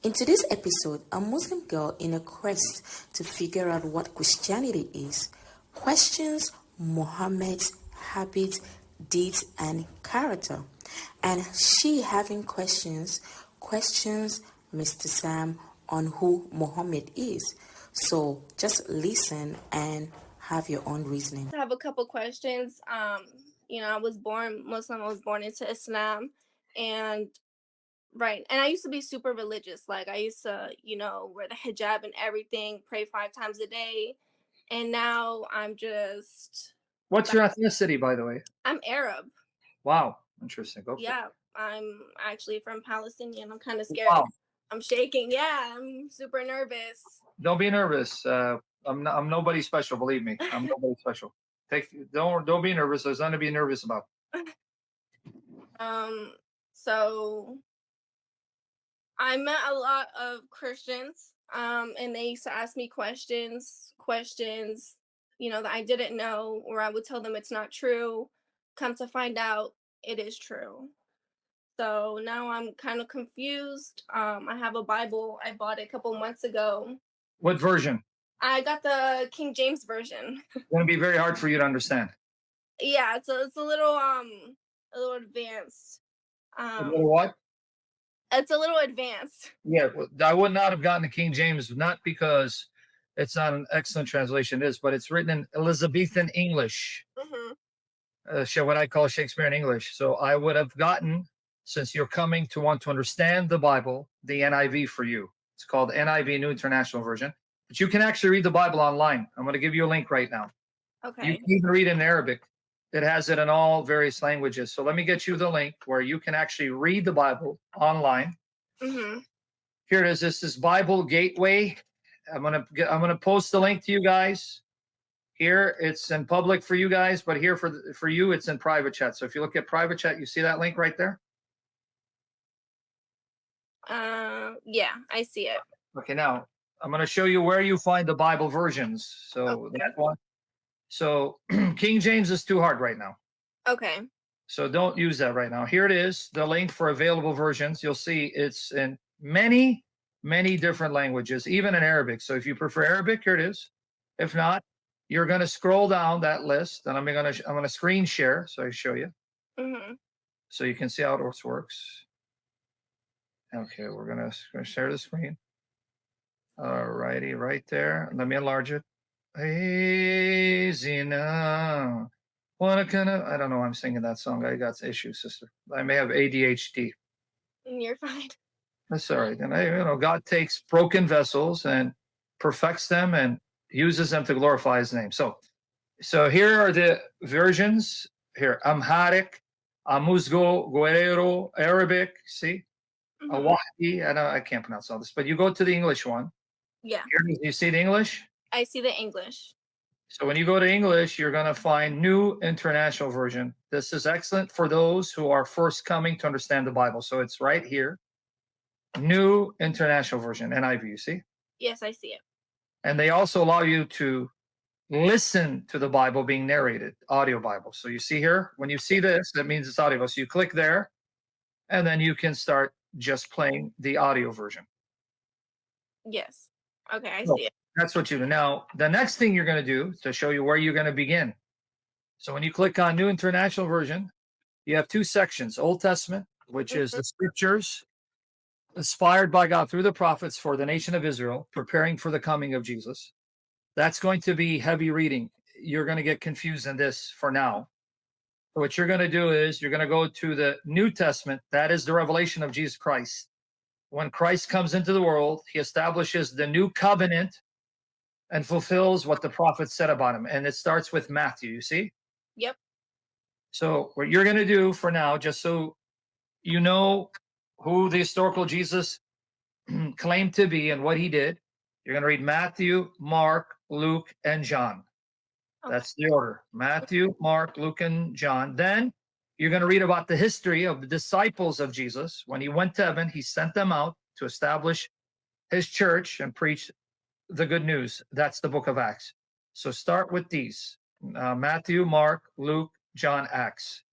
In today's episode, a Muslim girl in a quest to figure out what Christianity is questions Muhammad's habits, deeds, and character. And she having questions Mr. Sam on who Muhammad is. So just listen and have your own reasoning. I have a couple questions. I was born Muslim. I was born into Islam, and right. And I used to be super religious. Like I used to, wear the hijab and everything, pray 5 times a day. And now I'm just What's your ethnicity, by the way? I'm Arab. Wow, interesting. Go for it. Yeah, I'm actually from Palestinian. I'm kind of scared. Wow. I'm shaking. Yeah, I'm super nervous. Don't be nervous. I'm nobody special. Believe me, I'm nobody special. Don't be nervous. There's nothing to be nervous about. So I met a lot of Christians, and they used to ask me questions, that I didn't know, or I would tell them it's not true. Come to find out, it is true. So now I'm kind of confused. I have a Bible. I bought it a couple months ago. What version? I got the King James version. It's going to be very hard for you to understand. Yeah, it's a little advanced. A little what? It's a little advanced. Yeah, I would not have gotten the King James, not because it's not an excellent translation, it is, but it's written in Elizabethan English. What I call Shakespearean English. So I would have gotten, since you're coming to want to understand the Bible, the NIV for you. It's called NIV, New International Version. But you can actually read the Bible online. I'm going to give you a link right now. Okay. You can even read it in Arabic. It has it in all various languages. So let me get you the link where you can actually read the Bible online. Here it is. This is Bible Gateway. I'm gonna post the link to you guys. Here it's in public for you guys, but here for you it's in private chat. So if you look at private chat, you see that link right there. Yeah, I see it. Okay, now I'm going to show you where you find the Bible versions. So that one. So King James is too hard right now. Okay. So don't use that right now. Here it is, the link for available versions. You'll see it's in many, many different languages, even in Arabic. So if you prefer Arabic, here it is. If not, you're going to scroll down that list, and I'm going to screen share so I show you. So you can see how it works. Okay, we're going to share the screen. All righty, right there. Let me enlarge it. Hey, Zina. I don't know why I'm singing that song. I got issues, sister. I may have ADHD. You're fine. That's all right. And God takes broken vessels and perfects them and uses them to glorify his name. So here are the versions. Here, Amharic, Amuzgo, Guerrero, Arabic, see? Awahdi, I can't pronounce all this, but you go to the English one. Yeah. Here, you see the English? I see the English. So when you go to English, you're going to find New International Version. This is excellent for those who are first coming to understand the Bible. So it's right here. New International Version, NIV, you see? Yes, I see it. And they also allow you to listen to the Bible being narrated, audio Bible. So you see here, when you see this, that means it's audio. So you click there, and then you can start just playing the audio version. Yes. Okay, I see it. That's what you do. Now, the next thing you're going to do to show you where you're going to begin. So when you click on New International Version, you have two sections. Old Testament, which is the scriptures inspired by God through the prophets for the nation of Israel, preparing for the coming of Jesus. That's going to be heavy reading. You're going to get confused in this for now. What you're going to do is you're going to go to the New Testament. That is the revelation of Jesus Christ. When Christ comes into the world, he establishes the new covenant and fulfills what the prophets said about him. And it starts with Matthew, you see? Yep. So what you're going to do for now, just so you know who the historical Jesus claimed to be and what he did, you're going to read Matthew, Mark, Luke, and John. Okay. That's the order. Matthew, Mark, Luke, and John. Then you're going to read about the history of the disciples of Jesus. When he went to heaven, he sent them out to establish his church and preach the good news. That's the book of Acts. So start with these. Matthew, Mark, Luke, John, Acts.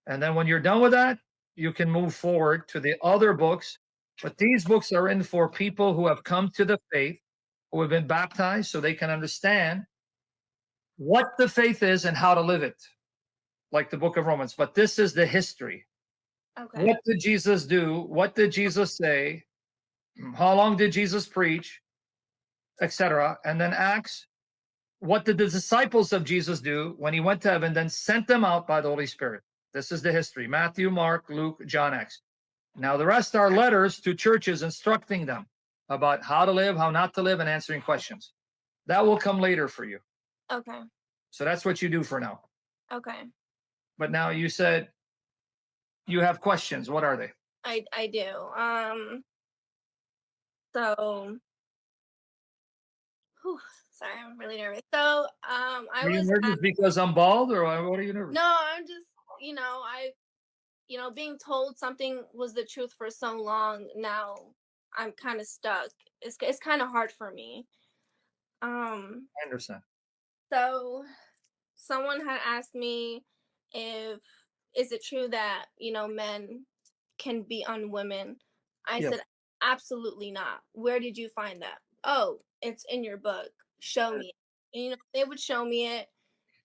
And then when you're done with that, you can move forward to the other books But these books are in for people who have come to the faith, who have been baptized, so they can understand what the faith is and how to live it, like the book of Romans. But this is the history. Okay. What did Jesus do? What did Jesus say? How long did Jesus preach? Etc. And then Acts, what did the disciples of Jesus do when he went to heaven, then sent them out by the Holy Spirit? This is the history. Matthew, Mark, Luke, John, Acts. Now the rest are letters to churches instructing them about how to live, how not to live, and answering questions. That will come later for you. Okay. So that's what you do for now. Okay. But now you said you have questions. What are they? I do. So whew, sorry, I'm really nervous. So I Are you was nervous because I'm bald, or what are you nervous? no, I'm just, being told something was the truth for so long. Now I'm kind of stuck. It's kind of hard for me. Um, I understand. so someone had asked me if is it true that men can beat on women. I Yes. said absolutely not. Where did you find that? Oh, it's in your book. Show me. And, they would show me it,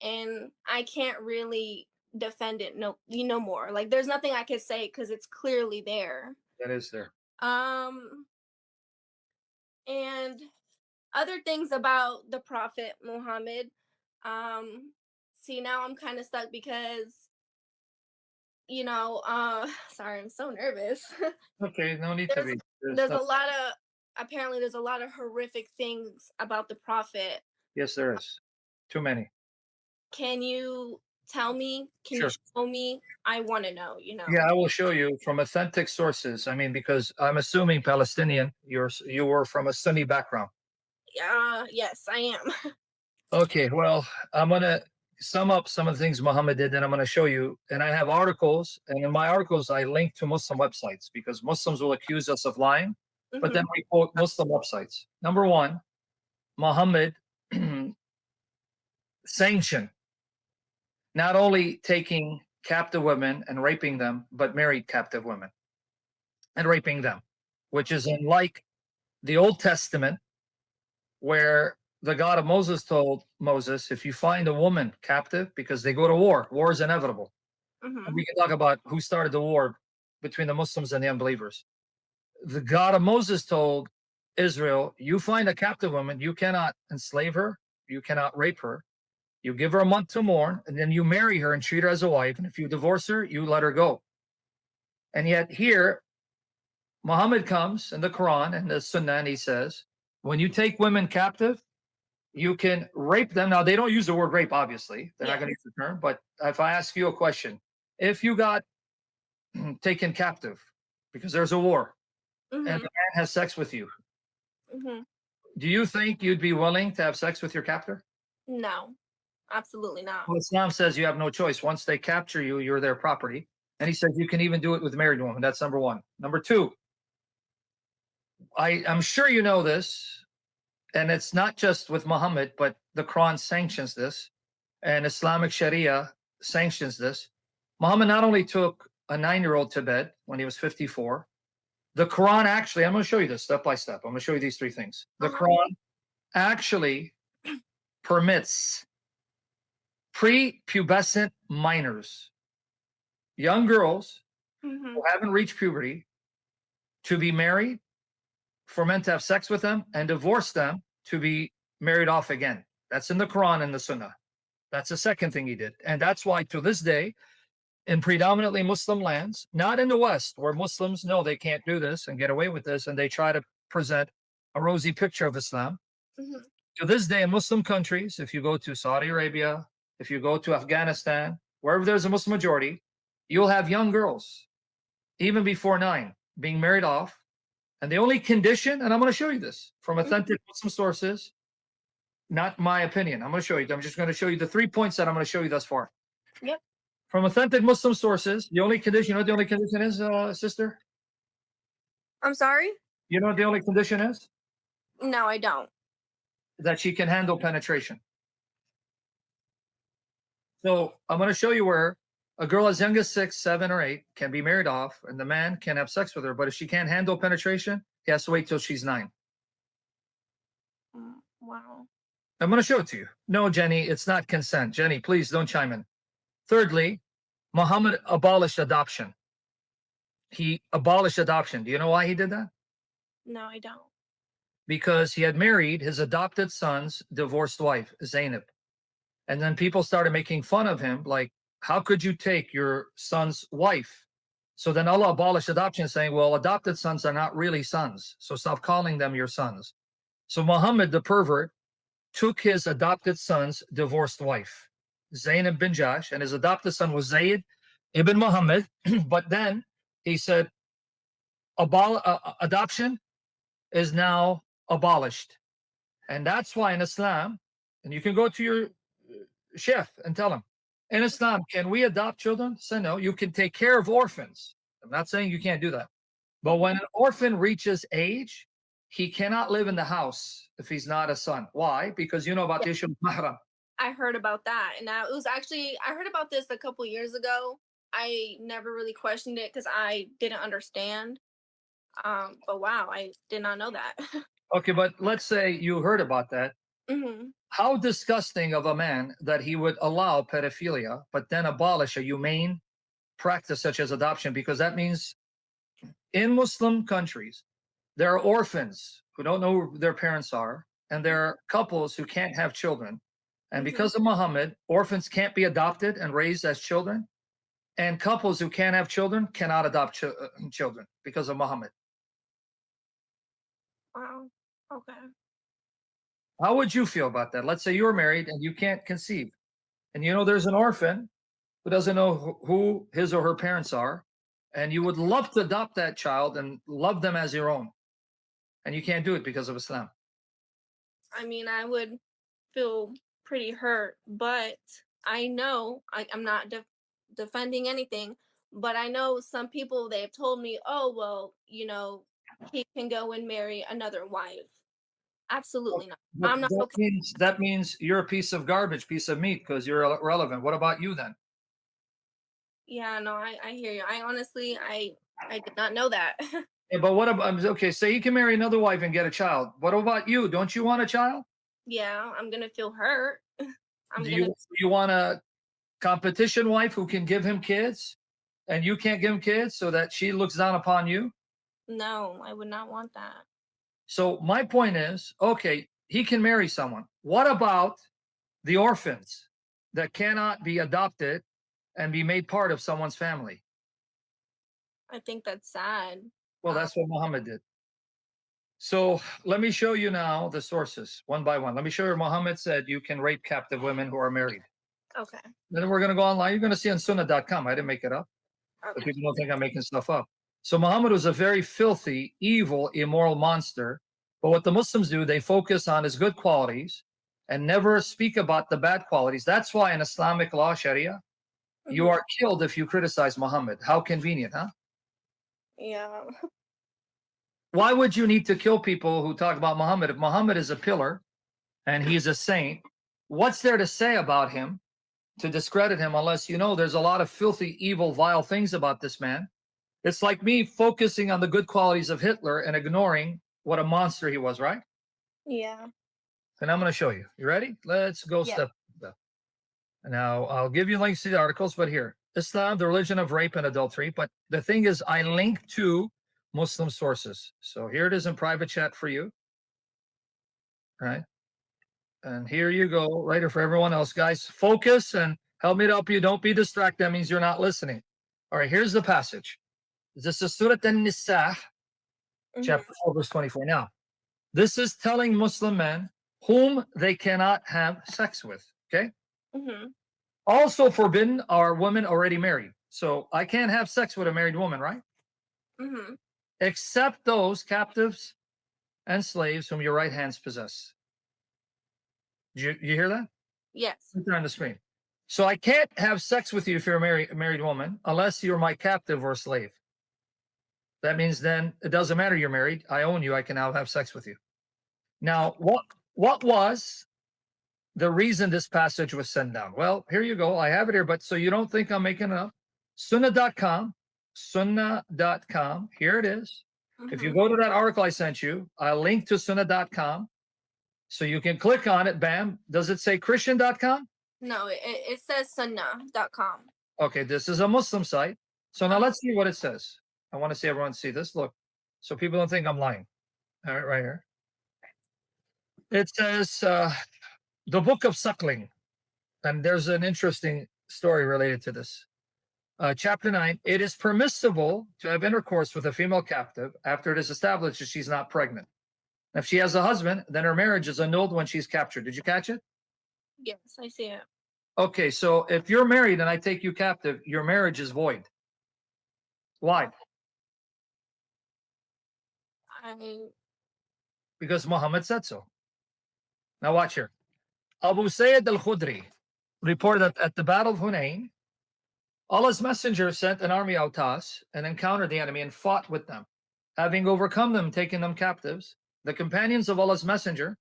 and I can't really defend it no more. Like there's nothing I can say because it's clearly there. That is there. Um and other things about the Prophet Muhammad. See, now I'm kind of stuck because sorry, I'm so nervous. Okay, no need to be. There's a lot of apparently there's a lot of horrific things about the Prophet. Yes, there is. Too many. Can you tell me? Can Sure. you show me? I want to know, Yeah, I will show you from authentic sources. I mean, because I'm assuming Palestinian, you were from a Sunni background. Yes, I am. Okay, well, I'm gonna sum up some of the things Muhammad did, and I'm gonna show you. And I have articles, and in my articles, I link to Muslim websites because Muslims will accuse us of lying, but then we quote Muslim websites. Number one, Muhammad sanctioned not only taking captive women and raping them, but married captive women and raping them, which is unlike the Old Testament, where the God of Moses told Moses, if you find a woman captive, because they go to war is inevitable. And we can talk about who started the war between the Muslims and the unbelievers. The God of Moses told Israel, you find a captive woman, you cannot enslave her, you cannot rape her. You give her a month to mourn, and then you marry her and treat her as a wife. And if you divorce her, you let her go. And yet here, Muhammad comes in the Quran and the Sunnah, and he says, when you take women captive, you can rape them. Now, they don't use the word rape, obviously. They're not going to use the term. But if I ask you a question, if you got taken captive because there's a war and the man has sex with you, do you think you'd be willing to have sex with your captor? No, absolutely not. Well, Islam says you have no choice. Once they capture you, you're their property. And he says you can even do it with a married woman. That's number one. Number two, I'm sure you know this, and it's not just with Muhammad, but the Quran sanctions this, and Islamic Sharia sanctions this. Muhammad not only took a 9-year-old to bed when he was 54, the Quran actually, I'm going to show you this step by step. I'm going to show you these three things. The Quran actually permits prepubescent minors, young girls who haven't reached puberty, to be married, for men to have sex with them, and divorce them to be married off again. That's in the Quran and the Sunnah. That's the second thing he did. And that's why to this day, in predominantly Muslim lands, not in the West, where Muslims know they can't do this and get away with this, and they try to present a rosy picture of Islam. To this day, in Muslim countries, if you go to Saudi Arabia, if you go to Afghanistan, wherever there's a Muslim majority, you'll have young girls, even before 9, being married off. And the only condition, and I'm going to show you this from authentic Muslim sources, not my opinion. I'm going to show you. I'm just going to show you the 3 points that I'm going to show you thus far. Yep. From authentic Muslim sources, the only condition, you know what the only condition is, sister? I'm sorry? You know what the only condition is? No, I don't. That she can handle penetration. So I'm going to show you where A girl as young as 6, 7, or 8 can be married off, and the man can have sex with her. But if she can't handle penetration, he has to wait till she's 9. Wow. I'm going to show it to you. No, Jenny, it's not consent. Jenny, please don't chime in. Thirdly, Muhammad abolished adoption. He abolished adoption. Do you know why he did that? No, I don't. Because he had married his adopted son's divorced wife, Zainab. And then people started making fun of him, like, how could you take your son's wife? So then Allah abolished adoption, saying, well, adopted sons are not really sons, so stop calling them your sons. So Muhammad, the pervert, took his adopted son's divorced wife, Zainab bin Jahsh, and his adopted son was Zayd ibn Muhammad. But then he said, adoption is now abolished. And that's why in Islam, and you can go to your chef and tell him, in Islam, can we adopt children? Say no. You can take care of orphans. I'm not saying you can't do that. But when an orphan reaches age, he cannot live in the house if he's not a son. Why? Because you know about the issue of mahram. I heard about that, and it was actually I heard about this a couple years ago. I never really questioned it because I didn't understand. But wow, I did not know that. Okay, but let's say you heard about that. Hmm. How disgusting of a man that he would allow pedophilia, but then abolish a humane practice such as adoption, because that means in Muslim countries, there are orphans who don't know who their parents are, and there are couples who can't have children. And because of Muhammad, orphans can't be adopted and raised as children, and couples who can't have children cannot adopt children because of Muhammad. Wow. Okay. How would you feel about that? Let's say you're married and you can't conceive, and you know there's an orphan who doesn't know who his or her parents are, and you would love to adopt that child and love them as your own, and you can't do it because of Islam. I mean, I would feel pretty hurt, but I know I'm not defending anything, but I know some people they've told me, oh, well, he can go and marry another wife. Absolutely not. But I'm not okay. that means you're a piece of garbage, piece of meat, because you're irrelevant. What about you then? Yeah, no, I hear you. I honestly, I did not know that. Yeah, but what about, okay, say you can marry another wife and get a child. What about you? Don't you want a child? Yeah, I'm gonna feel hurt. Do you want a competition wife who can give him kids and you can't give him kids so that she looks down upon you? No, I would not want that. So my point is, okay, he can marry someone. What about the orphans that cannot be adopted and be made part of someone's family? I think that's sad. Well, that's what Muhammad did. So let me show you now the sources one by one. Let me show you Muhammad said you can rape captive women who are married. Okay. Then we're going to go online. You're going to see on sunnah.com. I didn't make it up. But Okay. people don't think I'm making stuff up. So Muhammad was a very filthy, evil, immoral monster. But what the Muslims do, they focus on his good qualities and never speak about the bad qualities. That's why in Islamic law, Sharia, you are killed if you criticize Muhammad. How convenient, huh? Yeah. Why would you need to kill people who talk about Muhammad? If Muhammad is a pillar and he's a saint, what's there to say about him to discredit him unless you know there's a lot of filthy, evil, vile things about this man? It's like me focusing on the good qualities of Hitler and ignoring what a monster he was, right? Yeah. And I'm going to show you. You ready? Let's go step by step. Now, I'll give you links to the articles, but here, Islam, the religion of rape and adultery. But the thing is, I link to Muslim sources. So here it is in private chat for you. All right. And here you go, right here for everyone else. Guys, focus and help me to help you. Don't be distracted. That means you're not listening. All right, here's the passage. This is Surah An-Nisa, chapter 4, verse 24. Now, this is telling Muslim men whom they cannot have sex with, okay? Also forbidden are women already married. So I can't have sex with a married woman, right? Except those captives and slaves whom your right hands possess. You hear that? Yes. Right there on the screen. So I can't have sex with you if you're a married woman unless you're my captive or slave. That means then it doesn't matter you're married. I own you. I can now have sex with you. Now, what was the reason this passage was sent down. Well, here you go. I have it here, but so you don't think I'm making it up. Sunnah.com. Sunnah.com. Here it is. If you Mhm. go to that article I sent you, I'll link to Sunnah.com. So you can click on it. Bam. Does it say Christian.com? No, it says sunnah.com. Okay, this is a Muslim site. So now let's see what it says. I want to see everyone see this. Look, so people don't think I'm lying. All right, right here. It says the Book of Suckling, and there's an interesting story related to this. Chapter 9, it is permissible to have intercourse with a female captive after it is established that she's not pregnant. If she has a husband, then her marriage is annulled when she's captured. Did you catch it? Yes, I see it. Okay, so if you're married and I take you captive, your marriage is void. Why? I Because Muhammad said so. Now watch here. Abu Sayyid al-Khudri reported that at the Battle of Hunayn, Allah's messenger sent an army Autas and encountered the enemy and fought with them. Having overcome them, taking them captives, the companions of Allah's messenger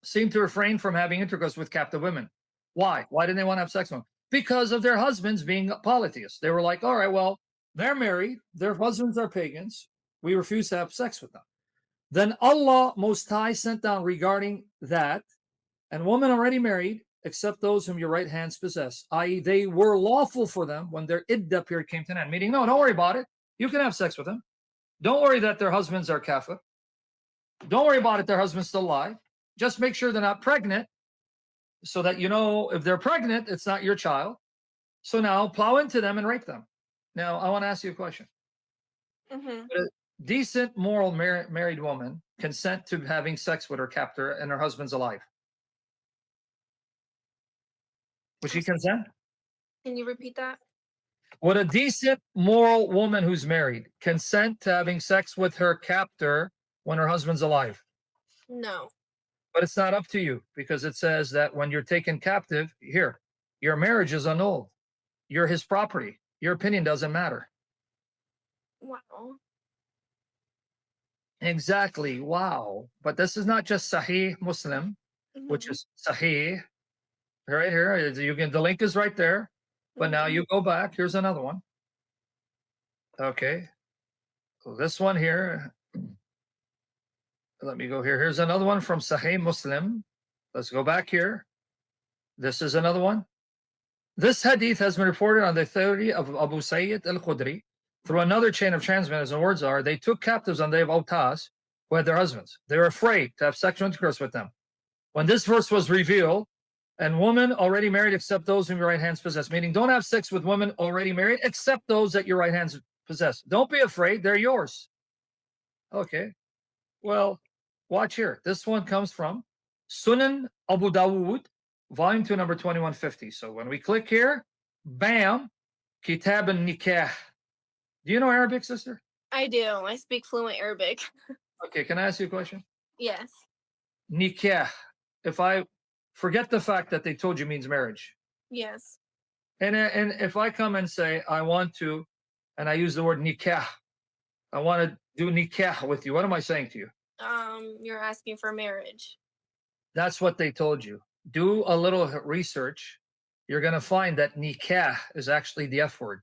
seemed to refrain from having intercourse with captive women. Why? Why didn't they want to have sex with them? Because of their husbands being polytheists. They were like, all right, well, they're married, their husbands are pagans, we refuse to have sex with them. Then Allah Most High sent down regarding that, and women already married, except those whom your right hands possess, i.e., they were lawful for them when their iddah period came to an end. Meaning, no, don't worry about it. You can have sex with them. Don't worry that their husbands are kafir. Don't worry about it, their husband's still alive. Just make sure they're not pregnant, so that you know if they're pregnant, it's not your child. So now plow into them and rape them. Now, I want to ask you a question. Mhm. Would a decent, moral married woman consent to having sex with her captor and her husband's alive? Would she consent? Can you repeat that? Would a decent, moral woman who's married consent to having sex with her captor when her husband's alive? No. But it's not up to you, because it says that when you're taken captive, here, your marriage is annulled. You're his property. Your opinion doesn't matter. Wow. Exactly. Wow. But this is not just Sahih Muslim, which Mhm. is Sahih. Right here. You can, the link is right there. But now Mhm. you go back. Here's another one. Okay. So this one here. Let me go here. Here's another one from Sahih Muslim. Let's go back here. This is another one. This hadith has been reported on the authority of Abu Sayyid al-Khudri through another chain of transmitters, and words are, they took captives on the day of Autas who had their husbands. They were afraid to have sexual intercourse with them. When this verse was revealed, and women already married except those whom your right hands possess, meaning don't have sex with women already married except those that your right hands possess. Don't be afraid, they're yours. Okay. Well, watch here. This one comes from Sunan Abu Dawood, volume 2, number 2150. So when we click here, bam, Kitab al-Nikah. Do you know Arabic, sister? I do. I speak fluent Arabic. Okay, can I ask you a question? Yes. Nikah. If I forget the fact that they told you means marriage, Yes. and if I come and say I want to, and I use the word nikah, I want to do nikah with you, what am I saying to you? You're asking for marriage. That's what they told you. Do a little research. You're going to find that nikah is actually the F word.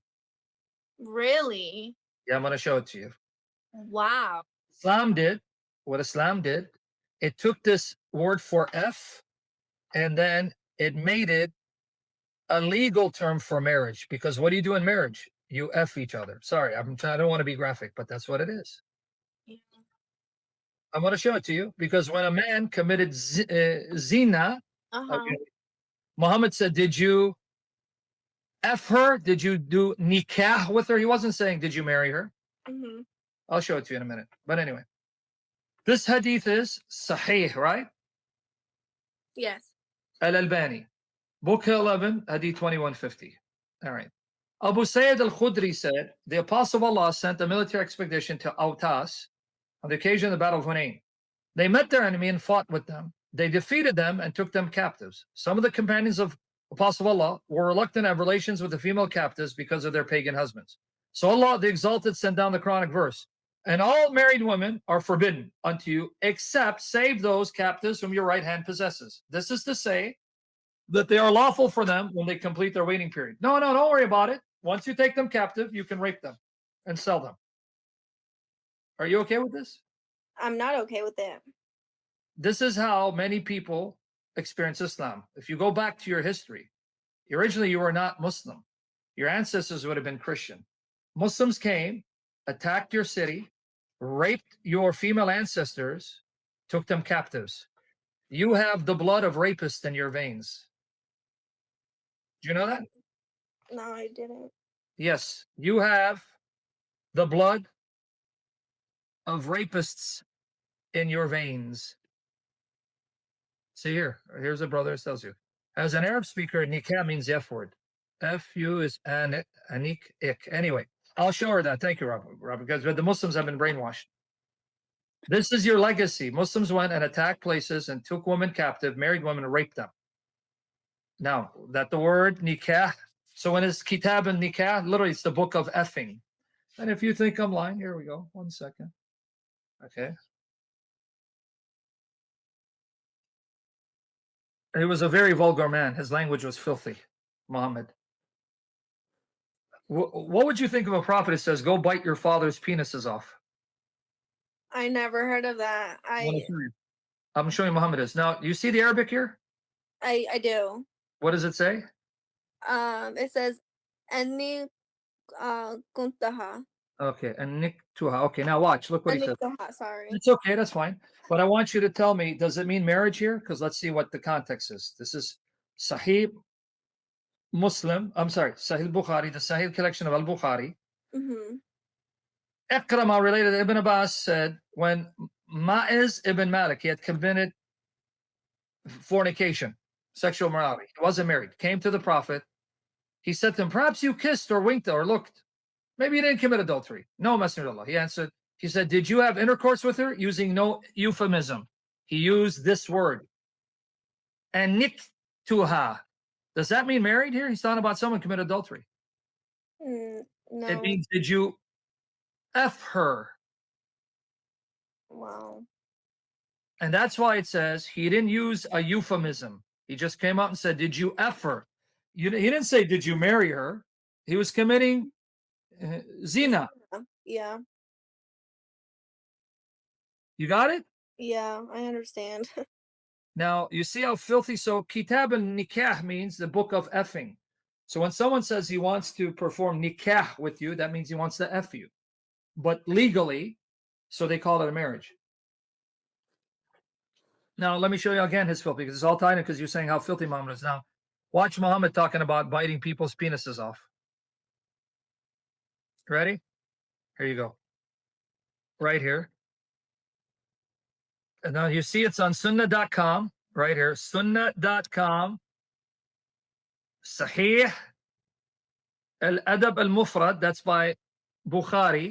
Really? Yeah, I'm going to show it to you. Wow. Islam did what Islam did. It took this word for F, and then it made it a legal term for marriage. Because what do you do in marriage? You F each other. Sorry, I don't want to be graphic, but that's what it is. Yeah. I'm going to show it to you, because when a man committed zina, Uh-huh. okay, Muhammad said, did you F her? Did you do nikah with her? He wasn't saying, did you marry her? Mm-hmm. I'll show it to you in a minute. But anyway, this hadith is sahih, right? Yes. Al-Albani, book 11, hadith 2150. All right. Abu Sayyid al-Khudri said, the Apostle of Allah sent a military expedition to Autas on the occasion of the Battle of Hunayn. They met their enemy and fought with them. They defeated them and took them captives. Some of the companions of Apostle of Allah were reluctant to have relations with the female captives because of their pagan husbands. So Allah, the Exalted, sent down the Quranic verse, and all married women are forbidden unto you, except save those captives whom your right hand possesses. This is to say that they are lawful for them when they complete their waiting period. No, don't worry about it. Once you take them captive, you can rape them and sell them. Are you okay with this? I'm not okay with it. This is how many people experience Islam. If you go back to your history, originally you were not Muslim. Your ancestors would have been Christian. Muslims came, attacked your city, raped your female ancestors, took them captives. You have the blood of rapists in your veins. Do you know that? No, I didn't. Yes, you have the blood of rapists in your veins. See here, here's a brother that tells you. As an Arab speaker, nikah means the F word. F-U is anik, ik. Anyway, I'll show her that. Thank you, Rob, because the Muslims have been brainwashed. This is your legacy. Muslims went and attacked places and took women captive, married women, and raped them. Now, that the word nikah, so when it's kitab and nikah, literally it's the book of effing. And if you think I'm lying, here we go. 1 second. Okay. He was a very vulgar man. His language was filthy, Muhammad. What would you think of a prophet that says, go bite your father's penises off? I never heard of that. I'm showing Muhammad is. Now, you see the Arabic here? I do. What does it say? It says Anni kuntaha. Okay, and Nick Tuha. Okay, now watch. Look what he says. Sorry. It's okay, that's fine. But I want you to tell me, does it mean marriage here? Because let's see what the context is. This is Sahih Muslim. I'm sorry, Sahih Bukhari, the Sahih collection of Al-Bukhari. Mm-hmm. Ikrama related Ibn Abbas said when Ma'iz ibn Malik, he had committed fornication, sexual morality. He wasn't married. Came to the Prophet. He said to him, perhaps you kissed or winked or looked. Maybe you didn't commit adultery. No, Messenger of Allah. He answered, he said, did you have intercourse with her? Using no euphemism. He used this word. And niktuha. Does that mean married here? He's talking about someone committed adultery. No. It means, did you F her? Wow. And that's why it says he didn't use a euphemism. He just came out and said, did you F her? He didn't say, did you marry her? He was committing zina. Yeah. You got it? Yeah, I understand. Now, you see how filthy? So, kitab and nikah means the book of effing. So, when someone says he wants to perform nikah with you, that means he wants to F you. But legally, so they call it a marriage. Now, let me show you again his filth, because it's all tied in because you're saying how filthy Muhammad is. Now, watch Muhammad talking about biting people's penises off. Ready? Here you go. Right here. And now you see it's on sunnah.com, right here. Sunnah.com. Sahih Al-Adab Al-Mufrad. That's by Bukhari.